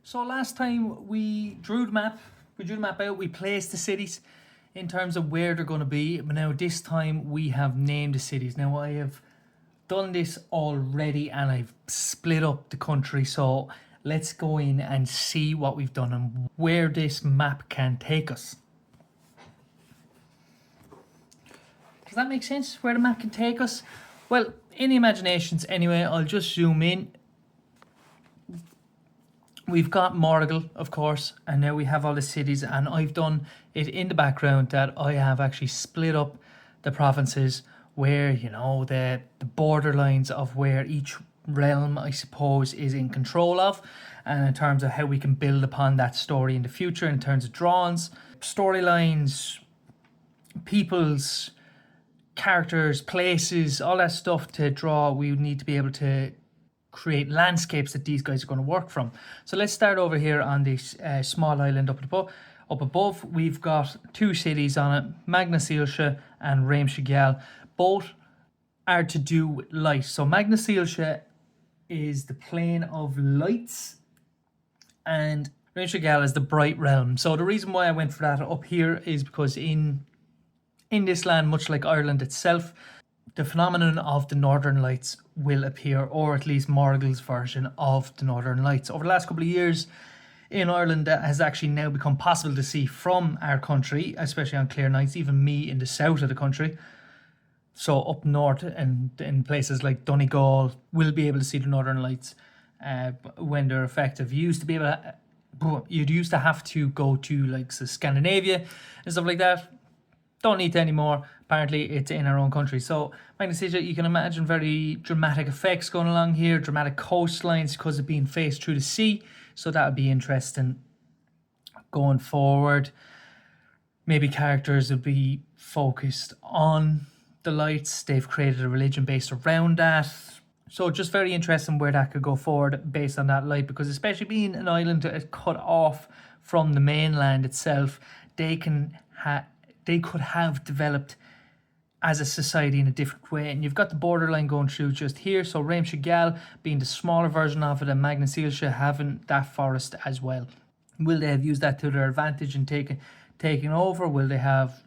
So last time we drew the map, out, we placed the cities in terms of where they're going to be. But now this time we have named the cities. Now I have done this already and I've split up the country. So let's go in and see what we've done and where this map can take us. Does that make sense? Where the map can take us? Well, in the imaginations anyway, I'll just zoom in. We've got Morrigal, of course, and now we have all the cities, and I've done it in the background that I have actually split up the provinces where, the borderlines of where each realm, I suppose, is in control of, and in terms of how we can build upon that story in the future in terms of drawings, storylines, peoples, characters, places, all that stuff to draw. We would need to be able to create landscapes that these guys are going to work from. So let's start over here on this small island up above. We've got two cities on it, Magna Síolse and Réimse. Both are to do with light. So Magna Síolse is the plane of lights and Réimse is the bright realm. So the reason why I went for that up here is because in this land, much like Ireland itself, the phenomenon of the Northern Lights will appear, or at least Morrigal's version of the Northern Lights. Over the last couple of years in Ireland, that has actually now become possible to see from our country, especially on clear nights, even me in the south of the country. So up north and in places like Donegal, will be able to see the Northern Lights when they're effective. You used to have to go to like Scandinavia and stuff like that. Don't need to anymore. Apparently, it's in our own country. So, Magna Síolse, you can imagine very dramatic effects going along here, dramatic coastlines because of being faced through the sea. So that would be interesting going forward. Maybe characters would be focused on the lights. They've created a religion based around that. So just very interesting where that could go forward based on that light, because especially being an island cut off from the mainland itself, they could have developed as a society in a different way. And you've got the borderline going through just here. So Réimse being the smaller version of it, and Magna Síolse having that forest as well. Will they have used that to their advantage and taken over? Will they have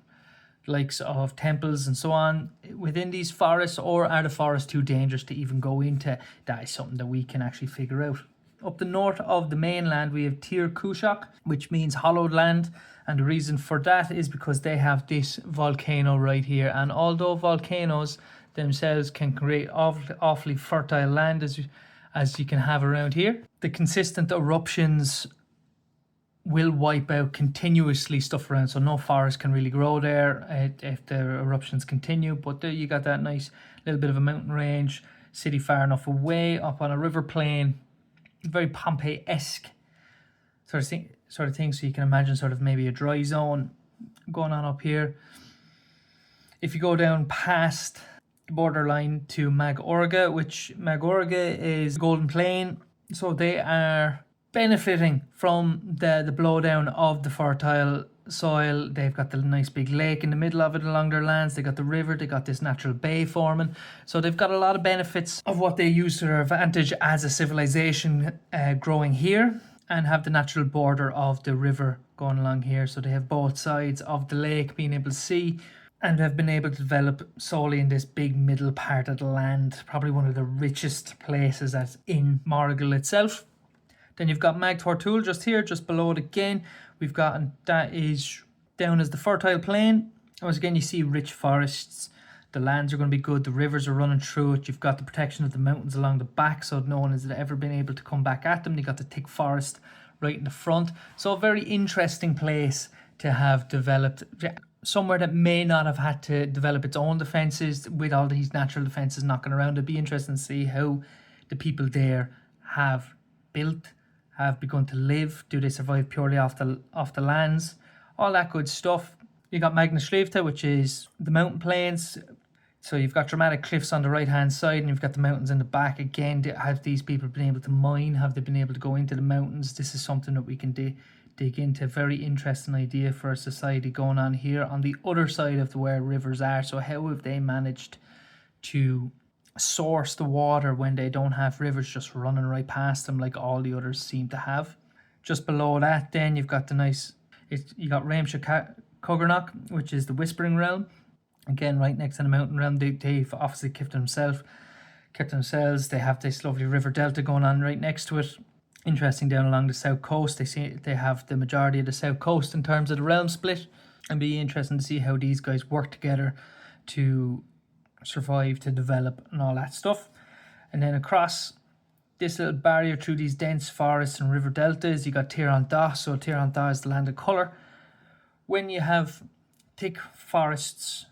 likes of temples and so on within these forests, or are the forests too dangerous to even go into? That is something that we can actually figure out. Up the north of the mainland, we have Tír Cúiseach, which means hollowed land. And the reason for that is because they have this volcano right here. And although volcanoes themselves can create awfully fertile land, as you can have around here, the consistent eruptions will wipe out continuously stuff around. So no forest can really grow there if the eruptions continue. But there you got that nice little bit of a mountain range, city far enough away, up on a river plain. Very Pompeii-esque sort of thing. So you can imagine sort of maybe a dry zone going on up here. If you go down past the borderline to Mag Orga, which Mag Orga is Golden Plain, so they are benefiting from the blowdown of the fertile soil. They've got the nice big lake in the middle of it along their lands. They got the river, they got this natural bay forming. So they've got a lot of benefits of what they use to their advantage as a civilization growing here, and have the natural border of the river going along here. So they have both sides of the lake being able to see, and have been able to develop solely in this big middle part of the land, probably one of the richest places that's in Morrigal itself. Then you've got Mag Tortul just here, just below it again. We've got, and that is down as the fertile plain. Once again, you see rich forests. The lands are going to be good. The rivers are running through it. You've got the protection of the mountains along the back, so no one has ever been able to come back at them. You've got the thick forest right in the front. So a very interesting place to have developed. Somewhere that may not have had to develop its own defences with all these natural defences knocking around. It'd be interesting to see how the people there have begun to live. Do they survive purely off the lands? All that good stuff. You got Magna Sliabhta, which is the mountain plains. So you've got dramatic cliffs on the right hand side, and you've got the mountains in the back. Again, have these people been able to mine? Have they been able to go into the mountains? This is something that we can dig into. Very interesting idea for a society going on here on the other side of where rivers are. So how have they managed to source the water when they don't have rivers just running right past them like all the others seem to have? Just below that, then you've got you got Réimse Cogernock, which is the Whispering Realm. Again, right next to the mountain realm. They've obviously kept themselves. They have this lovely river delta going on right next to it. Interesting, down along the south coast, they have the majority of the south coast in terms of the realm split, and be interesting to see how these guys work together to survive, to develop, and all that stuff. And then across this little barrier through these dense forests and river deltas, you got Tír Dá. So Tír Dá is the land of colour. When you have thick forests,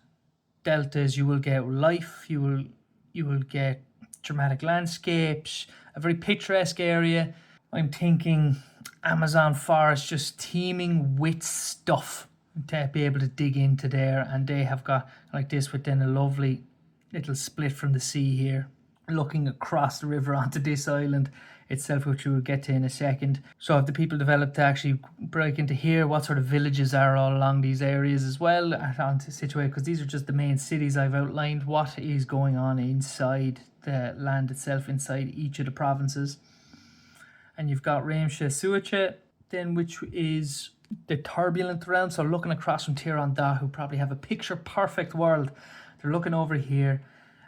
deltas, you will get life. You will get dramatic landscapes, a very picturesque area. I'm thinking Amazon forest just teeming with stuff to be able to dig into there. And they have got like this with then a lovely little split from the sea here, looking across the river onto this island itself, which we will get to in a second. So have the people developed to actually break into here? What sort of villages are all along these areas as well, onto situate, because these are just the main cities I've outlined. What is going on inside the land itself, inside each of the provinces? And you've got Réimse Suache, then, which is the turbulent realm. So looking across from Tír Dá, who probably have a picture perfect world, they're looking over here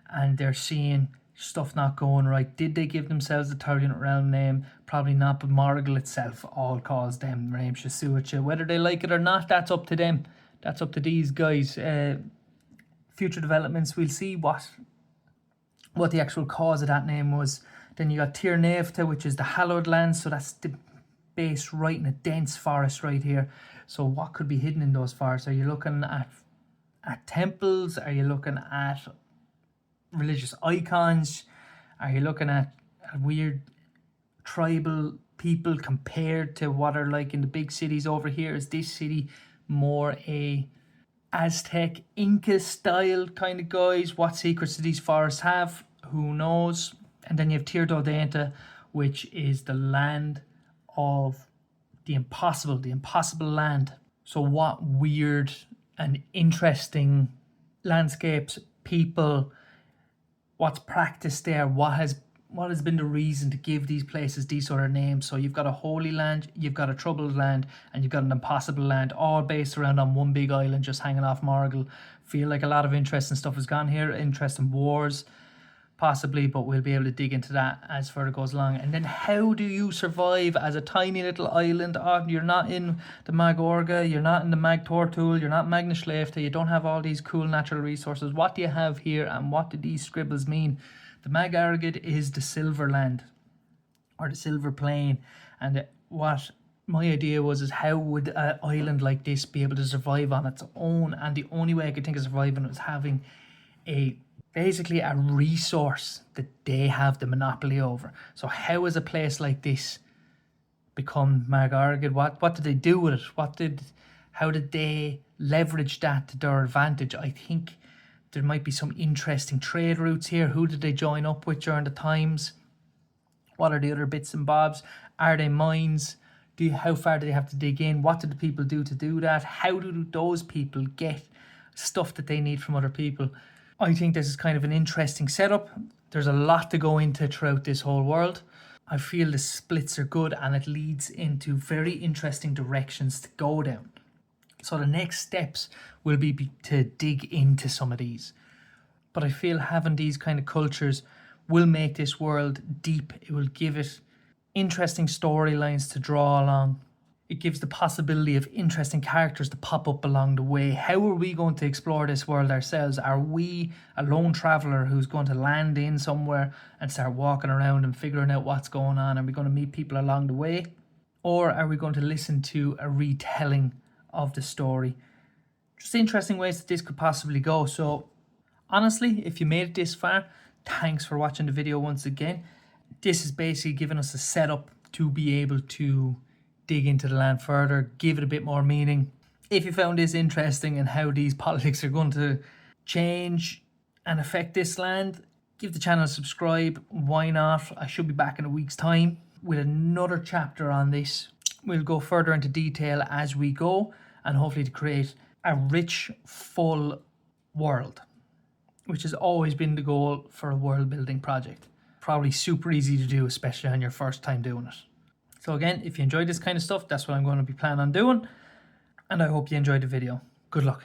and they're seeing stuff not going right. Did they give themselves the turbulent realm name? Probably not, but Morrigal itself all calls them Réimse Suache. Whether they like it or not, that's up to them. That's up to these guys. Future developments, we'll see what the actual cause of that name was. Then you got Tír Naomhta, which is the hallowed land. So that's the base right in a dense forest right here. So what could be hidden in those forests? Are you looking at temples? Are you looking at religious icons? Are you looking at weird tribal people compared to what are like in the big cities over here? Is this city more a Aztec, Inca style kind of guys? What secrets do these forests have? Who knows? And then you have Tír Dá, which is the land of the impossible land. So what weird and interesting landscapes, people, what's practiced there, what has been the reason to give these places these sort of names? So you've got a holy land, you've got a troubled land, and you've got an impossible land, all based around on one big island just hanging off Morrigal. Feel like a lot of interesting stuff has gone here, interesting wars possibly, but we'll be able to dig into that as further goes along. And then how do you survive as a tiny little island? You're not in the Mag Orga, you're not in the Mag Tortul, you're not Magna Schleifta, you don't have all these cool natural resources. What do you have here, and what do these scribbles mean? The Mag Argid is the silver land, or the silver plain, and what my idea was is how would an island like this be able to survive on its own? And the only way I could think of surviving was having basically a resource that they have the monopoly over. So how is a place like this become Mag Argid? What did they do with it? How did they leverage that to their advantage? I think there might be some interesting trade routes here. Who did they join up with during the times? What are the other bits and bobs? Are they mines? How far do they have to dig in? What did the people do to do that? How do those people get stuff that they need from other people? I think this is kind of an interesting setup. There's a lot to go into throughout this whole world. I feel the splits are good and it leads into very interesting directions to go down. So the next steps will be to dig into some of these. But I feel having these kind of cultures will make this world deep. It will give it interesting storylines to draw along. It gives the possibility of interesting characters to pop up along the way. How are we going to explore this world ourselves? Are we a lone traveller who's going to land in somewhere and start walking around and figuring out what's going on? Are we going to meet people along the way? Or are we going to listen to a retelling of the story? Just interesting ways that this could possibly go. So honestly, if you made it this far, thanks for watching the video once again. This is basically giving us a setup to be able to dig into the land further, give it a bit more meaning. If you found this interesting and how these politics are going to change and affect this land, give the channel a subscribe. Why not? I should be back in a week's time with another chapter on this. We'll go further into detail as we go, and hopefully to create a rich, full world, which has always been the goal for a world building project. Probably super easy to do, especially on your first time doing it. So again, if you enjoyed this kind of stuff, that's what I'm going to be planning on doing. And I hope you enjoyed the video. Good luck.